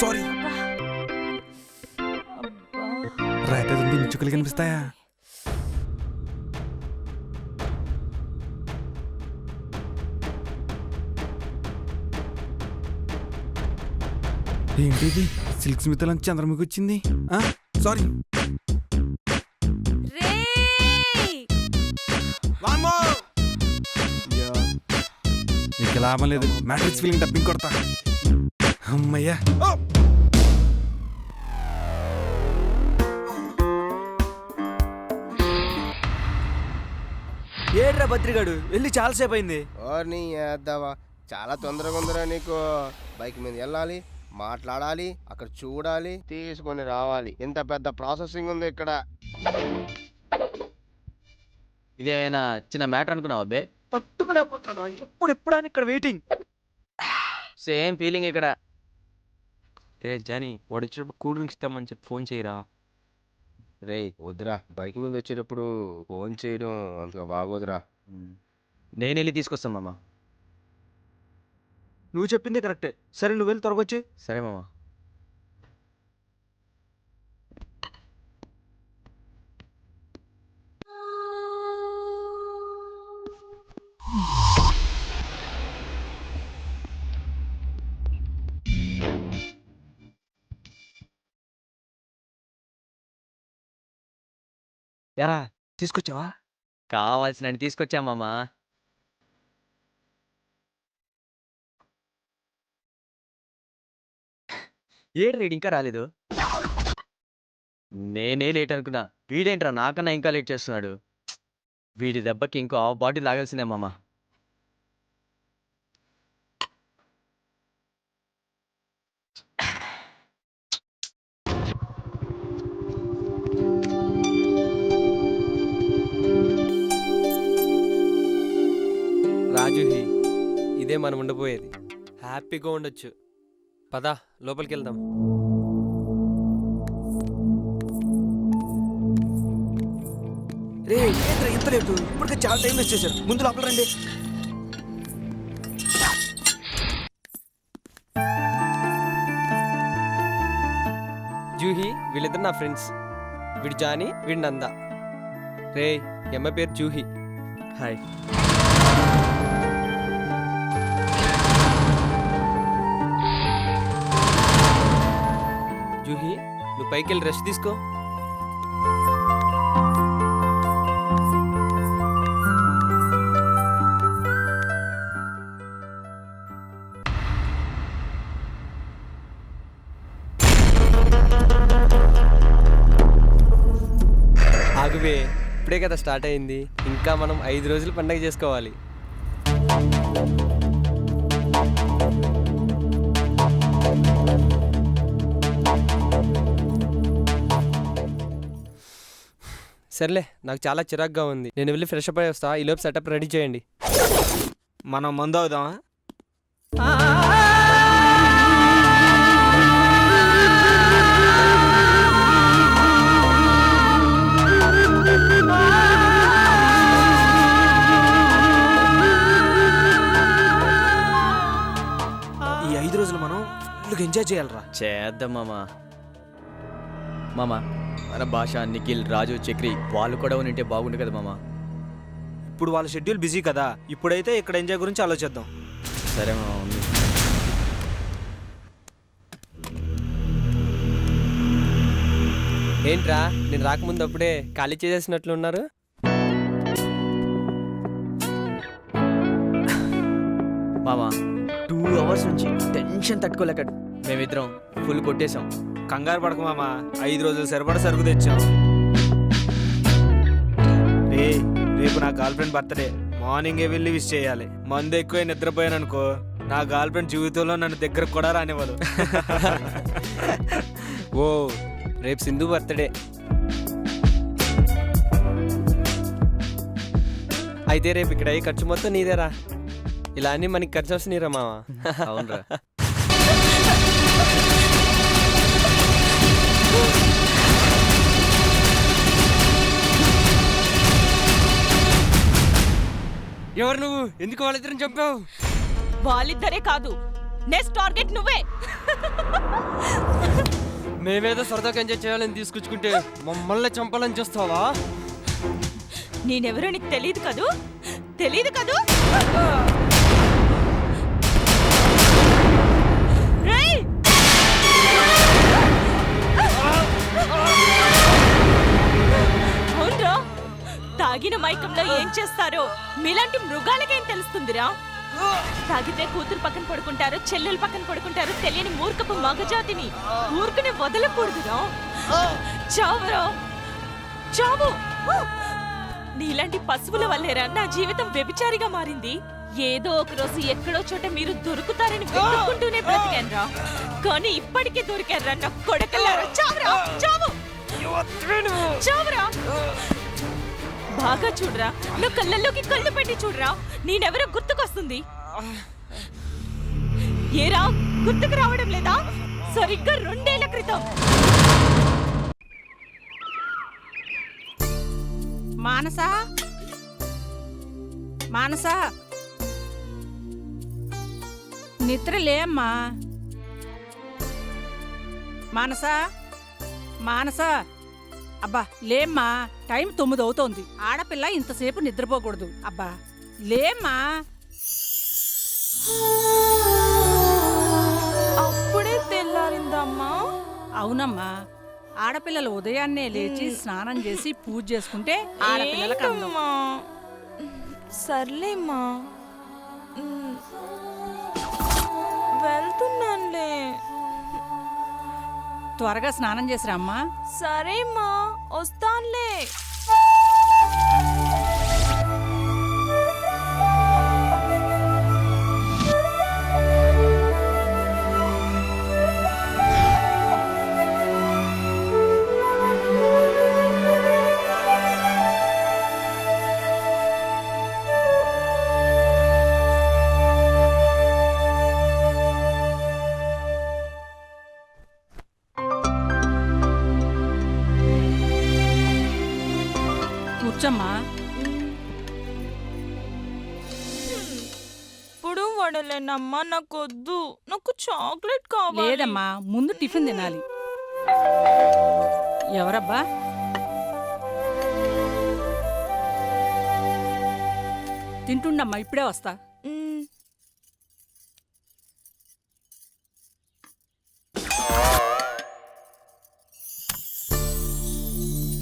Sorry. Right అది చుక్కలు కనిపిస్తాయా? ఏంటిది సిల్క్ స్మితలో చంద్రముఖి వచ్చింది? సారీ. నీకు లాభం లేదు, మ్యాట్రిక్స్ ఫీలింగ్ డబ్బింగ్ కొడతా. అమ్మయ్యా. ఏడ్రా బద్రిగాడు వెళ్ళి చాలాసేపు అయింది. ఓర్ని వేద్దావా, చాలా తొందరగా ఉందిరా నీకు. బైక్ మీద వెళ్ళాలి, మాట్లాడాలి, అక్కడ చూడాలి, తీసుకొని రావాలి. ఇంత పెద్ద ప్రాసెసింగ్ ఉంది ఇక్కడ. ఇదేమైనా చిన్న మ్యాటర్ అనుకున్నావా బే? పట్టుకునే పోతాను ఎప్పుడు అని ఇక్కడ వెయిటింగ్. సేమ్ ఫీలింగ్ ఇక్కడ. రే జానీ, వాడు వచ్చేటప్పుడు కూల్ డ్రింక్స్ ఇస్తామని చెప్పి ఫోన్ చేయరా. రే వద్దురా, బైక్ మీద వచ్చేటప్పుడు ఫోన్ చేయడం అంత బాగోదురా. నేను వెళ్ళి తీసుకొస్తాను మామ. నువ్వు చెప్పింది కరెక్టే. సరే నువ్వు వెళ్ళి త్వరగా వచ్చి. సరే మామ. ఎరా తీసుకొచ్చావా? కావాల్సిన తీసుకొచ్చా మామ. ఏడు రేడు ఇంకా రాలేదు. నేనే లేట్ అనుకున్నా, వీడేంట్రా నాకన్నా ఇంకా లేట్ చేస్తున్నాడు. వీడి దెబ్బకి ఇంకో హాఫ్ బాటిల్ తాగాల్సిందే మామ. రాజుహి, ఇదే మనం ఉండబోయేది. హ్యాపీగా ఉండొచ్చు. పదా లోపలికి వెళ్దాం. రే ఏంట్రా ఇంత లేటు? ఇప్పటికే చాలా టైం వేస్ట్ చేశారు. ముందు లోపల రండి. జూహి, వీళ్ళిద్దరు నా ఫ్రెండ్స్. వీడి జానీ, వీడి నంద. రే ఎమ్మ పేరు జూహి. హాయ్. జూహి, నువ్వు పైకి వెళ్ళి రెస్ట్ తీసుకో. ఆగువే, ఇప్పుడే కదా స్టార్ట్ అయింది. ఇంకా మనం 5 రోజులు పండగ చేసుకోవాలి. సర్లే, నాకు చాలా చిరాగ్గా ఉంది. నేను వెళ్ళి ఫ్రెష్ అప్ అయి వస్తా. ఈలోపు సెటప్ రెడీ చేయండి. మనం మందు అవుదామా? ఈ 5 రోజులు మనం ఫుల్గా ఎంజాయ్ చేయాలరా. చేద్దాం మామ. మామ, మన భాష, నిఖిల్, రాజు, చక్రి వాళ్ళు కూడా ఉంటే బాగుండు కదా మామ. ఇప్పుడు వాళ్ళ షెడ్యూల్ బిజీ కదా. ఇప్పుడైతే ఇక్కడ ఎంజాయ్ గురించి ఆలోచిద్దాం. సరే మామ. ఏంట్రా, నేను రాకముందు అప్పుడే ఖాళీ చేసేసినట్లు ఉన్నారు. మామ 2 hours నుంచి టెన్షన్ తట్టుకోలేక మేమిద్దరం ఫుల్ కొట్టేశాం. కంగారు పడక మామ, 5 రోజులు సరిపడా సరుకు తెచ్చాం. రేపు నా గర్ల్ ఫ్రెండ్ బర్త్డే. మార్నింగే వెళ్ళి విష్ చేయాలి. మందు ఎక్కువ నిద్రపోయాను అనుకో, నా గర్ల్ ఫ్రెండ్ జీవితంలో నన్ను దగ్గరకు కూడా రానివ్వదు. ఓ, రేపు సింధు బర్త్డే. అయితే రేపు ఇక్కడ అయ్యి ఖర్చు మొత్తం నీదేరా. ఇలా అన్నీ మనకి ఖర్చు వస్తున్నాయిరా మావా. అవునరా. ఎవరు నువ్వు? ఎందుకు వాళ్ళిద్దరిని చంపావు? వాళ్ళిద్దరే కాదు, నెక్స్ట్ టార్గెట్ నువ్వే. మేమేదో సరదాగా ఎంజాయ్ చేయాలని తీసుకొచ్చుకుంటే మమ్మల్ని చంపాలని చూస్తావా? నేనెవరో నీకు తెలీదు కదూ? తెలీదు కదూ? రేయ్! అవునరా, తాగిన మైకంలో ఏం చేస్తారో మీలాంటి మృగాలకేం తెలుస్తుందిరా? తాగితే కూతురు పక్కన పడుకుంటారు, చెల్లెలు పక్కన పడుకుంటారు, తెలియని మూర్ఖపు మగజాతిని ఊరుకుని వదలకూడదురా. చావురా, చావు. నీలాంటి పశువుల వల్లేరా నా జీవితం వ్యభిచారిగా మారింది. ఏదో ఒక రోజు ఎక్కడో చోట మీరు దొరుకుతారని వెతుక్కుంటూనే బ్రతికానురా. కానీ ఇప్పటికే దొరికారా నా కొడకల్లారా. చావురా, చావు, చావురా. బాగా చూడరా, నా కళ్ళల్లోకి కళ్ళు పెట్టి చూడరా. నేనెవరో గుర్తుకొస్తుంది. ఏరా, గుర్తుకు రావడం లేదా? సరిగ్గా 2 ఏళ్ల క్రితం. మానసా, మానసా, నిద్ర లేమ్మా. మానసా, మానసా, అబ్బా లేమ్మా. టైం 9 అవుతోంది. ఆడపిల్ల ఇంతసేపు నిద్రపోకూడదు. అబ్బా లేమ్మా. అప్పుడే తెల్లారిందమ్మా. అవునమ్మా, ఆడపిల్లలు ఉదయాన్నే లేచి స్నానం చేసి పూజ చేసుకుంటే ఆడపిల్లలకు అందం. సర్లేమ్మా, వెళ్తున్నానులే. త్వరగా స్నానం చేసిరా అమ్మా. సరేమ్మా, వస్తానులే. కూర్చోమ్మా. ఇప్పుడు వడలేనమ్మా, నాకొద్దు. నాకు చాక్లెట్ కావాలి. లేదమ్మా, ముందు టిఫిన్ తినాలి. ఎవరబ్బా? తింటుండమ్మా, ఇప్పుడే వస్తా.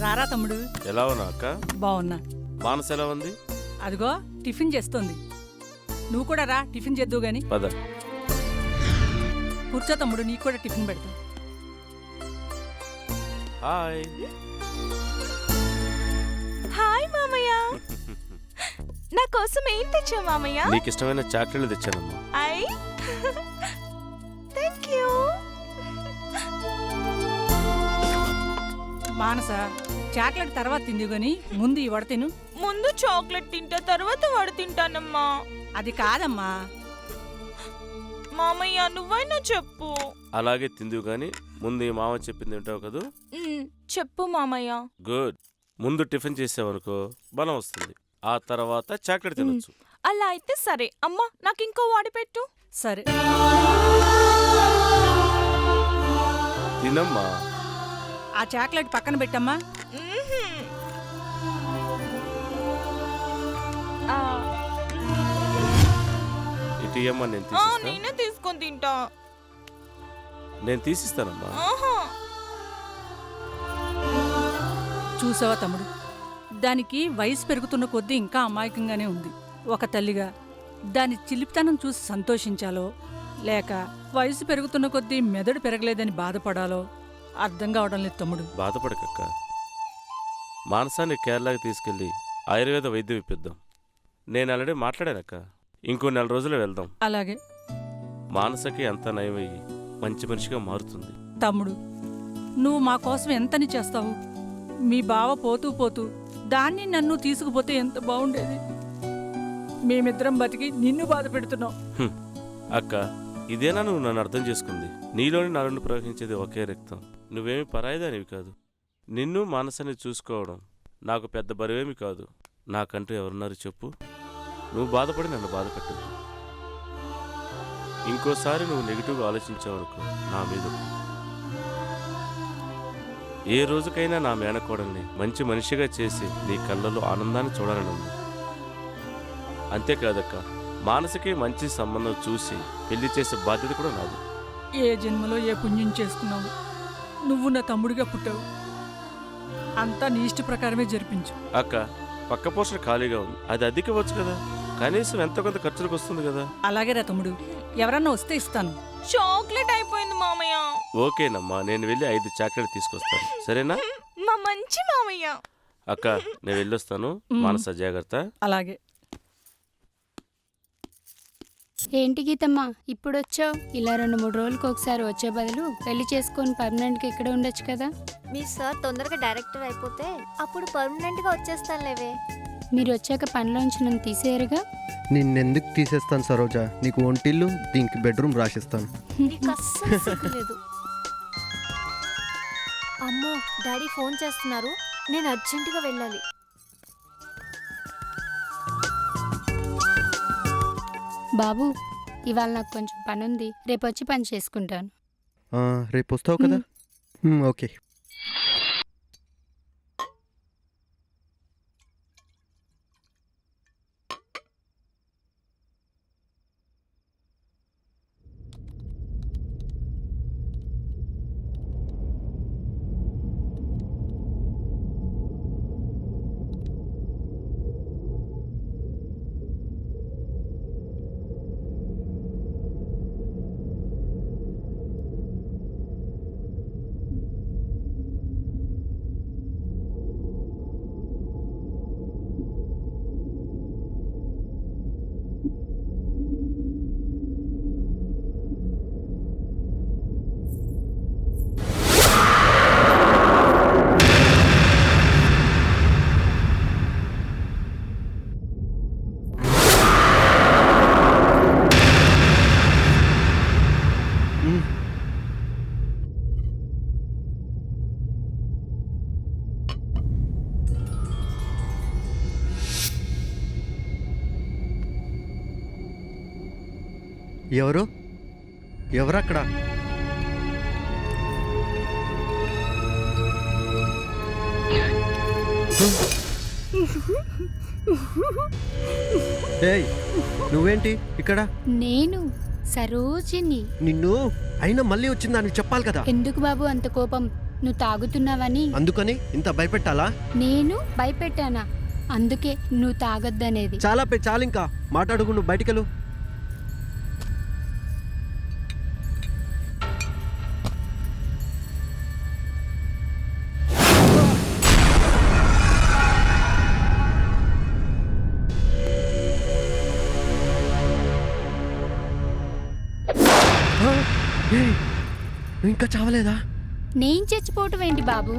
రారా తమ్ముడు. ఎలా ఉన్నా అక్క? బాగున్నా. మానస ఎలా ఉంది? అదిగో టిఫిన్ చేస్తోంది. నువ్వు కూడా రా, టిఫిన్ చేద్దువు గాని. పద. కూర్చో తమ్ముడు, నీకు కూడా టిఫిన్ పెడతా. హాయ్. హాయ్ మామయ్య. నా కోసం ఏం తెచ్చావు మామయ్య? నీకు ఇష్టమైన చాక్లెట్లు తెచ్చానమ్మా. I thank you. Manasa, chocolate తర్వాత తింది గాని ముందు ఈ వడ తిను. ముందు చాక్లెట్ తింటా, తర్వాత వడ తింటానమ్మా. అది కాదమ్మా. మామయ్య, నువ్వైనా చెప్పు. అలాగే తిందువు గాని ముందు ఈ మామ చెప్పింది వింటావు కదూ? చెప్పు మామయ్య. గుడ్. ముందు టిఫిన్ చేసావనుకో బలం వస్తుంది, ఆ తర్వాత చాక్లెట్ తినొచ్చు. అలా అయితే సరే. అమ్మా, నాకు ఇంకో వాడి పెట్టు. సరే తినమ్మా. ఆ చాక్లెట్ పక్కన పెట్టమ్మా. ఇటు ఇయ్యమ్మా, నేను తీసిస్తా. నేనే తీసుకొని తింటా. నేను తీసిస్తానమ్మా. చూసావా తమ్ముడు, దానికి వయసు పెరుగుతున్న కొద్దీ ఇంకా అమాయకంగానే ఉంది. ఒక తల్లిగా దాని చిలిపితనం చూసి సంతోషించాలో, లేక వయసు పెరుగుతున్న కొద్దీ మెదడు పెరగలేదని బాధపడాలో అర్థం కావడం లేదు తమ్ముడు. బాధపడకక్క. మానసాన్ని కేరళకి తీసుకెళ్ళి ఆయుర్వేద వైద్యం ఇప్పిద్దాం. నేను ఆల్రెడీ మాట్లాడానక్క. ఇంకో 4 రోజులు వెళ్దాం. అలాగే. మానసకి అంత నయమయ్యి మంచి మనిషిగా మారుతుంది. తమ్ముడు, నువ్వు మా కోసం ఎంతని చేస్తావు? మీ బావ పోతూ పోతూ దాన్ని నన్ను తీసుకుపోతే ఎంత బాగుండేది. మేమిద్దరం బతికి నిన్ను బాధ పెడుతున్నావు. అక్క, ఇదేనా నువ్వు నన్ను అర్థం చేసుకుంది? నీలోని నాలుగు ప్రవహించేది ఒకే రక్తం. నువ్వేమి పరాయిదానివి కాదు. నిన్ను మానసాన్ని చూసుకోవడం నాకు పెద్ద బరువేమి కాదు. నాకంటూ ఎవరున్నారు చెప్పు? నువ్వు బాధపడి నన్ను బాధ పెట్టద్దు. ఇంకోసారి నువ్వు నెగిటివ్గా ఆలోచించావనుకో నా మీద ఒట్టు. ఏ రోజుకైనా నా మేనకోడల్ని మంచి మనిషిగా చేసి నీ కళ్ళలో ఆనందాన్ని చూడాలని ఉంది. అంతేకాదక్క, మానసికి మంచి సంబంధం చూసి పెళ్లి చేసే బాధ్యత కూడా నాది. ఏ జన్మలో ఏ పుణ్యం చేసుకున్నావు, నువ్వు నా తమ్ముడిగా పుట్టావు. అంతా నీ ఇష్ట ప్రకారమే జరిపించు. అక్క, పక్క పోర్షన్ ఖాళీగా ఉంది, అది అద్దెకివ్వచ్చు కదా. కనీసం ఎంతో కొంత ఖర్చులకు వస్తుంది కదా. అలాగే రా తమ్ముడు, ఎవరన్నా వస్తే ఇస్తాను. చాక్లెట్ అయిపోయింది మామయ్య. ఓకేనమ్మా, నేను వెళ్ళి 5 చాక్లెట్ తీసుకొస్తాను, సరేనా? మా మంచి మామయ్య. అక్క, నేను వెళ్ళొస్తాను. మానస జాగ్రత్త. అలాగే. ఏంటి గీతమ్మా ఇప్పుడు వచ్చావు? ఇలా 2-3 రోజులకు ఒకసారి వచ్చే బదులు పెళ్లి చేసుకొని పర్మనెంట్గా ఇక్కడ ఉండొచ్చు కదా. మీ సార్ తొందరగా డైరెక్టర్ అయిపోతే అప్పుడు పర్మనెంట్గా వచ్చేస్తానులేవే. మీరు వచ్చాక పనిలోంచి నన్ను తీసేయరుగా. నిన్నెందుకు తీసేస్తాను సరోజ? నీకు ఒంటిల్లు, దీనికి బెడ్రూమ్ రాసిస్తాను. నీకు అస్సలు సిగ్గులేదు. అమ్మో, డాడీ ఫోన్ చేస్తున్నారు, నేను అర్జెంటుగా వెళ్ళాలి. బాబు, ఇవాళ నాకు కొంచెం పని ఉంది, రేపు వచ్చి పని చేసుకుంటాను. రేపు వస్తావు కదా? ఓకే. ఎవరక్కడ? ఏయ్, నువ్వేంటి ఇక్కడ? నేను సరోజిని. నిన్ను అయినా మళ్ళీ వచ్చిందని చెప్పాలి కదా. ఎందుకు బాబు అంత కోపం? నువ్వు తాగుతున్నావని. అందుకని ఇంత భయపెట్టాలా? నేను భయపెట్టానా? అందుకే నువ్వు తాగొద్దనేది. చాలా ఇంకా మాట్లాడుకు, నువ్వు బయటికెళ్ళు. నువ్వు ఇంకా చావలేదా? నేను చచ్చిపోవటం ఏంటి బాబు?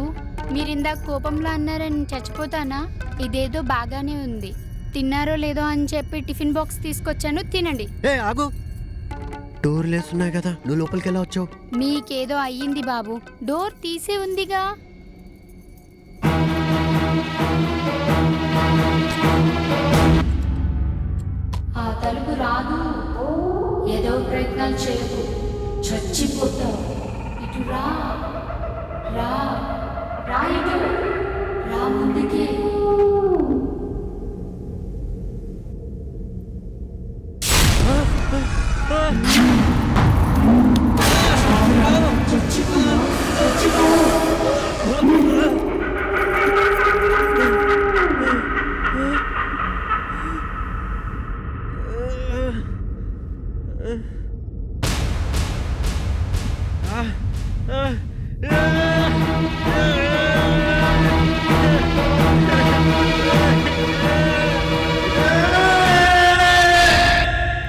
మీరిందాక కోపంలో అన్నారని చచ్చిపోతానా? ఇదేదో బాగానే ఉంది. తిన్నారో లేదో అని చెప్పి టిఫిన్ బాక్స్ తీసుకొచ్చాను, తినండి. ఆగు, డోర్ లేస్తున్నాయి కదా, నువ్వు లోపలికి ఎలా వచ్చావు? మీకేదో అయ్యింది బాబు, డోర్ తీసే ఉందిగా. ఆ తలుపు రాదు. ఏదో ప్రయత్నాలు చేయకు, చచ్చిపోతావు. ఇటు రా, రా, రా, ఇటు రా, ముందుకి.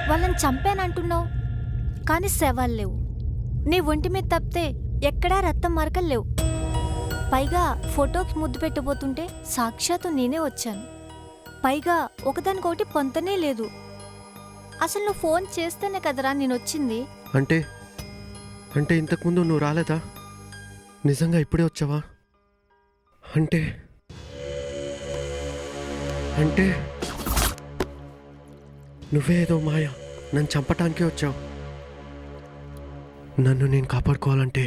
వాళ్ళని చంపానంటున్నావు, కానీ శవాలు లేవు. నీ ఒంటి మీద తప్పితే ఎక్కడా రక్తం మరకలు లేవు. పైగా ఫోటోకి ముద్దు పెట్టబోతుంటే సాక్షాత్తు నేనే వచ్చాను. పైగా ఒకదానికొకటి పొంతనే లేదు. అసలు నువ్వు ఫోన్ చేస్తేనే కదరా నేను వచ్చింది. అంటే ఇంతకుముందు నువ్వు రాలేదా? నిజంగా ఇప్పుడే వచ్చావా? అంటే నువ్వే ఏదో మాయ నన్ను చంపటానికే వచ్చావు. నన్ను నేను కాపాడుకోవాలంటే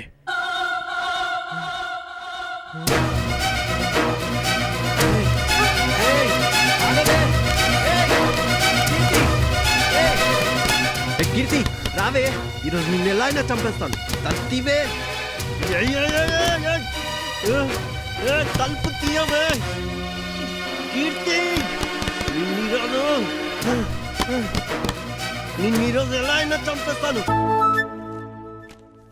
కీర్తి రావే, ఈరోజు నిన్ను ఎలా అయినా చంపేస్తాను. తల్తివే, తలుపు తీయవే కీర్తి. నిన్ను ఈరోజు ఎలా అయినా చంపేస్తాను.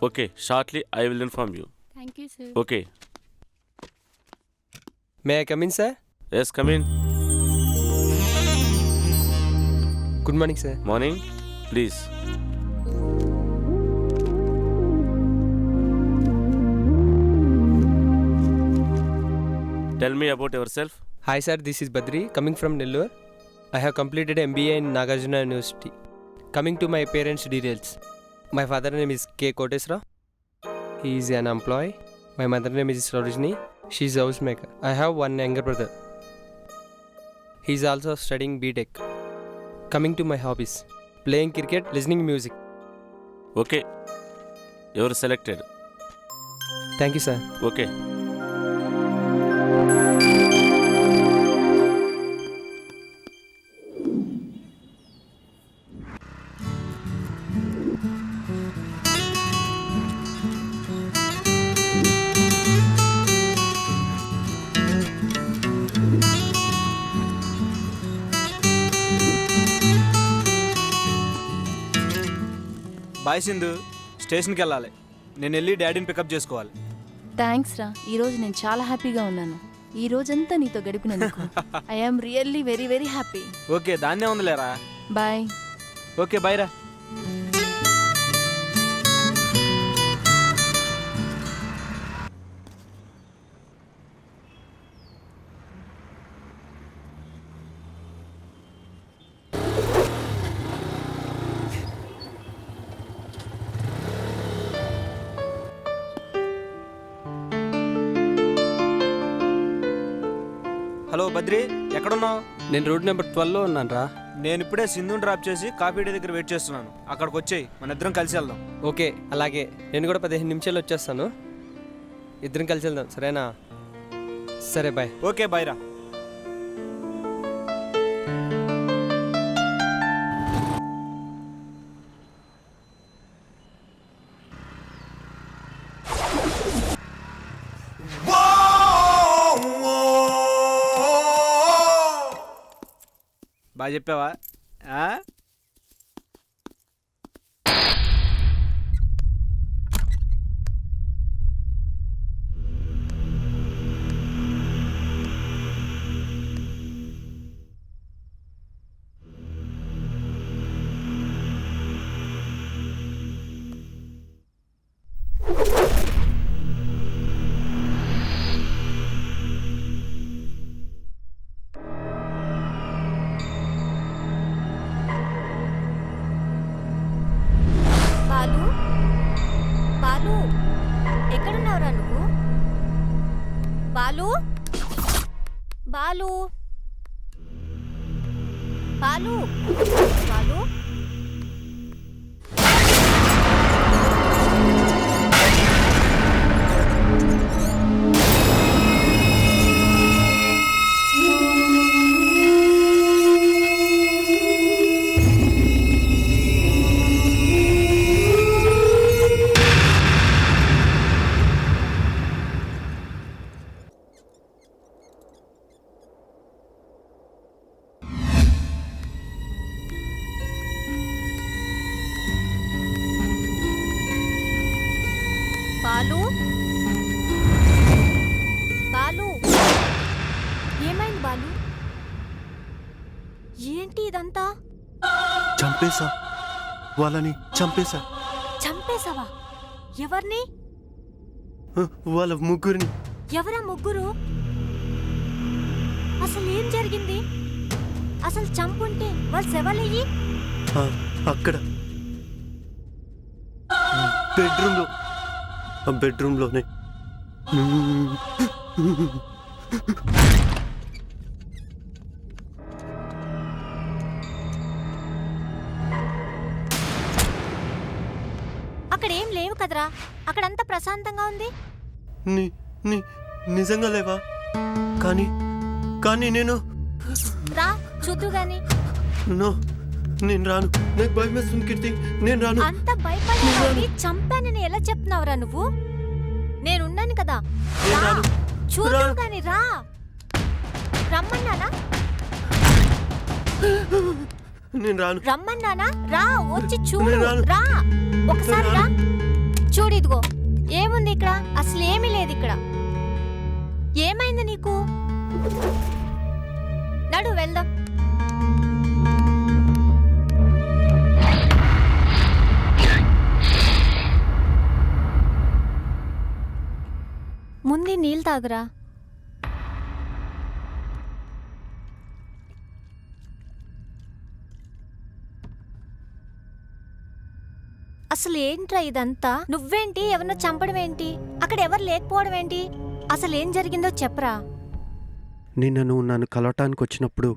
Okay, shortly I will inform you. Thank you sir. Okay, may I come in sir? Yes come in. Good morning sir. Morning, please. Tell me about yourself. Hi sir, this is Badri coming from Nellore. I have completed MBA in Nagarjuna University. Coming to my parents' details. My father name is K. Kotesra. He is an employee. My mother name is Sarojini. She is a housemaker. I have one younger brother. He is also studying BTech. Coming to my hobbies. Playing cricket, listening music. Okay, you're selected. Thank you sir. Okay. Bye Sindhu, స్టేషన్కి వెళ్ళాలి. నేను వెళ్ళి డాడీని pickup చేసుకోవాలి. Thanks రా, ఈరోజు నేను చాలా హ్యాపీగా ఉన్నాను. ఈ రోజంతా నీతో గడిపినందుకు I am really very very happy. Okay, దాన్నే ఉందిలేరా. బాయ్. ఓకే, బాయ్ రా. హలో బద్రి, ఎక్కడున్నావు? నేను రోడ్ నెంబర్ 12లో ఉన్నాను రా. నేను ఇప్పుడే సింధుని డ్రాప్ చేసి కాఫీ డే దగ్గర వెయిట్ చేస్తున్నాను. అక్కడికి వచ్చేయి, మన ఇద్దరం కలిసి వెళ్దాం. ఓకే, అలాగే. నేను కూడా 15 నిమిషాలు వచ్చేస్తాను. ఇద్దరం కలిసి వెళ్దాం, సరేనా? సరే, బాయ్. ఓకే, బాయ్ రా. బాగా చెప్పావా? బాలు, బాలు, ఎక్కడున్నావురా నువ్వు? బాలు, బాలు, బాలు, బాలు. బాలు, బాలు, ఏమైంది బాలు? ఏంటి ఇదంతా? చంపేశా, వాళ్ళని చంపేశా. చంపేశావా? ఎవరిని? వాళ్ళ ముగ్గురిని. ఎవరా ముగ్గురు? అసలు ఏం జరిగింది? అసలు చంపుంటే వాళ్ళ శవాలయ్యి అక్కడ బెడ్రూమ్లోనే. అక్కడ ఏం లేవు లేవు కదరా, అక్కడంతా ప్రశాంతంగా ఉంది. నిజంగా లేవా? కానీ కానీ నేను రా చూద్దు గాని. నేను రాను, నాకు భయం వేస్తుంది కీర్తి, నేను రాను. అంత భయపడి చంపానని ఎలా చెప్తున్నావురా నువ్వు? నేనున్నాను కదా, రా చూద్దు గాని, రా. రమ్మన్నానా? నేను రాను. రమ్మన్నానా? రా, వచ్చి చూడు, రా ఒకసారి రా. చూడు, ఇదిగో ఏముంది ఇక్కడ? అసలు ఏమీ లేదు ఇక్కడ. ఏమైంది నీకు? నడు వెళ్దాం. ముందు నీళ్ళు తాగురా. అసలు ఏంట్రా ఇదంతా? నువ్వేంటి ఎవరినో చంపడం ఏంటి? అక్కడ ఎవరు లేకపోవడం ఏంటి? అసలు ఏం జరిగిందో చెప్పరా. నిన్న నువ్వు నన్ను కలవటానికి వచ్చినప్పుడు